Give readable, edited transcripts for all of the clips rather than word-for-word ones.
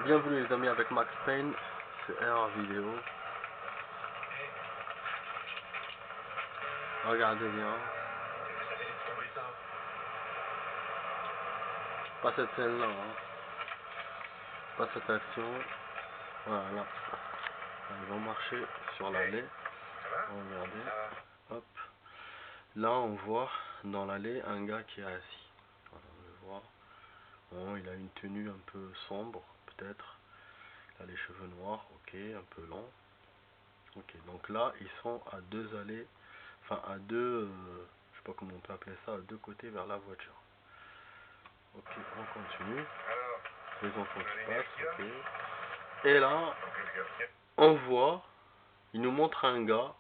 Bienvenue les amis avec Max Payne, c'est R vidéo. Regardez bien. Pas cette scène là, hein. Pas cette action. Voilà. Ils vont marcher sur l'allée. Regardez. Hop. Là on voit dans l'allée un gars qui est assis. Voilà, on le voit. Bon, il a une tenue un peu sombre, peut-être. Il a les cheveux noirs, ok, un peu long. Ok, donc là, ils sont à deux allées, enfin à deux, je sais pas comment on peut appeler ça, à deux côtés vers la voiture. Ok, on continue. Les enfants qui passent, ok. Et là, on voit, il nous montre un gars.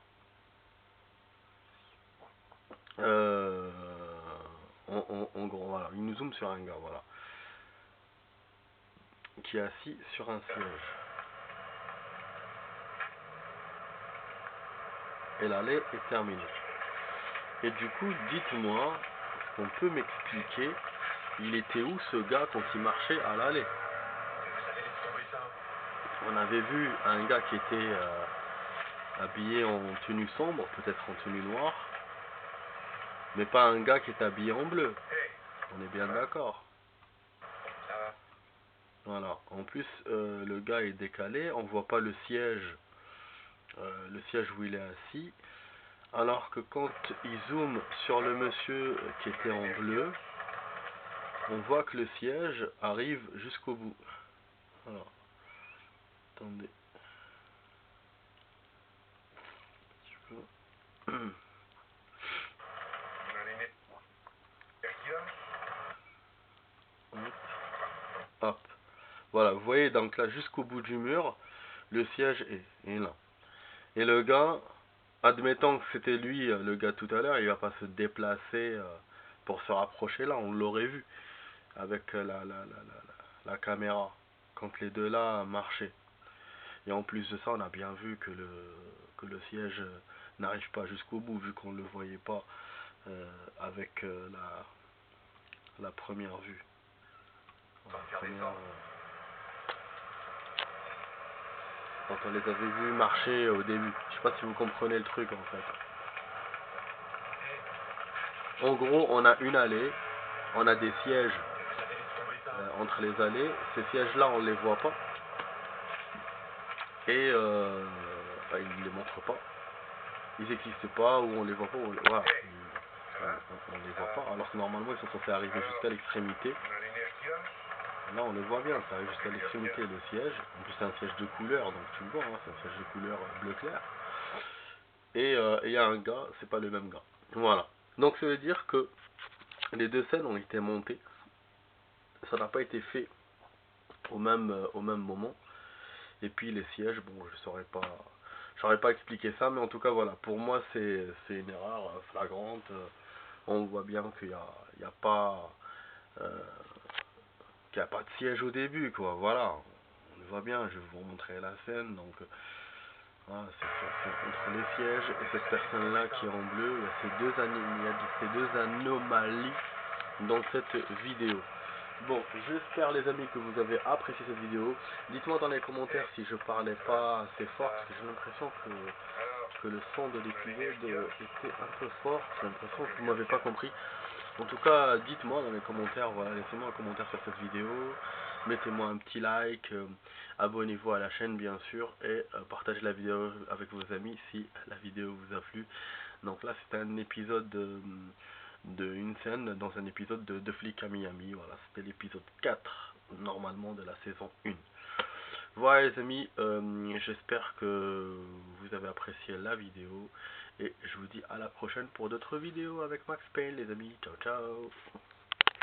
En gros, voilà, il nous zoome sur un gars, voilà, qui est assis sur un siège. Et l'allée est terminée. Et du coup, dites-moi, est-ce qu'on peut m'expliquer, il était où ce gars quand il marchait à l'allée? On avait vu un gars qui était habillé en tenue sombre, peut-être en tenue noire, mais pas un gars qui est habillé en bleu. On est bien d'accord. Voilà. En plus, le gars est décalé, on voit pas le siège où il est assis. Alors que quand il zoome sur le monsieur qui était en bleu, on voit que le siège arrive jusqu'au bout. Voilà. Attendez. Hop. Voilà, vous voyez, donc là, jusqu'au bout du mur, le siège est là. Et le gars, admettons que c'était lui, le gars tout à l'heure, il va pas se déplacer pour se rapprocher là, on l'aurait vu avec la caméra, quand les deux là marchaient. Et en plus de ça, on a bien vu que le siège n'arrive pas jusqu'au bout, vu qu'on ne le voyait pas avec la première vue. Quand on les avait vus marcher au début. Je sais pas si vous comprenez le truc en fait. En gros, on a une allée, on a des sièges entre les allées. Ces sièges-là, on les voit pas. Et ils ne les montrent pas. Ils n'existent pas, ou on les voit pas, voilà. On les voit pas, alors que normalement ils sont censés arriver jusqu'à l'extrémité. Là on le voit bien, ça arrive jusqu'à l'extrémité le siège. En plus c'est un siège de couleur, donc tu le vois, hein, c'est un siège de couleur bleu clair. Et il y a un gars, c'est pas le même gars. Voilà. Donc ça veut dire que les deux scènes ont été montées. Ça n'a pas été fait au même moment. Et puis les sièges, bon, je saurais pas expliquer ça, mais en tout cas voilà, pour moi c'est une erreur flagrante. On voit bien qu'il y a pas qu'il y a pas de siège au début, quoi. Voilà, on le voit bien. Je vais vous montrer la scène. Donc voilà, c'est entre les sièges et cette personne là qui est en bleu. Il y a ces deux anomalies dans cette vidéo. Bon, j'espère les amis que vous avez apprécié cette vidéo. Dites-moi dans les commentaires si je parlais pas assez fort, parce que j'ai l'impression que le son de l'épisode était un peu fort. J'ai l'impression que vous m'avez pas compris. En tout cas, dites-moi dans les commentaires, voilà, laissez-moi un commentaire sur cette vidéo. Mettez-moi un petit like, abonnez-vous à la chaîne bien sûr, et partagez la vidéo avec vos amis si la vidéo vous a plu. Donc là c'est un épisode une scène dans un épisode de Flic à Miami. Voilà, c'était l'épisode 4 normalement de la saison 1. Voilà les amis, j'espère que vous avez apprécié la vidéo et je vous dis à la prochaine pour d'autres vidéos avec Max Payne les amis. Ciao ciao.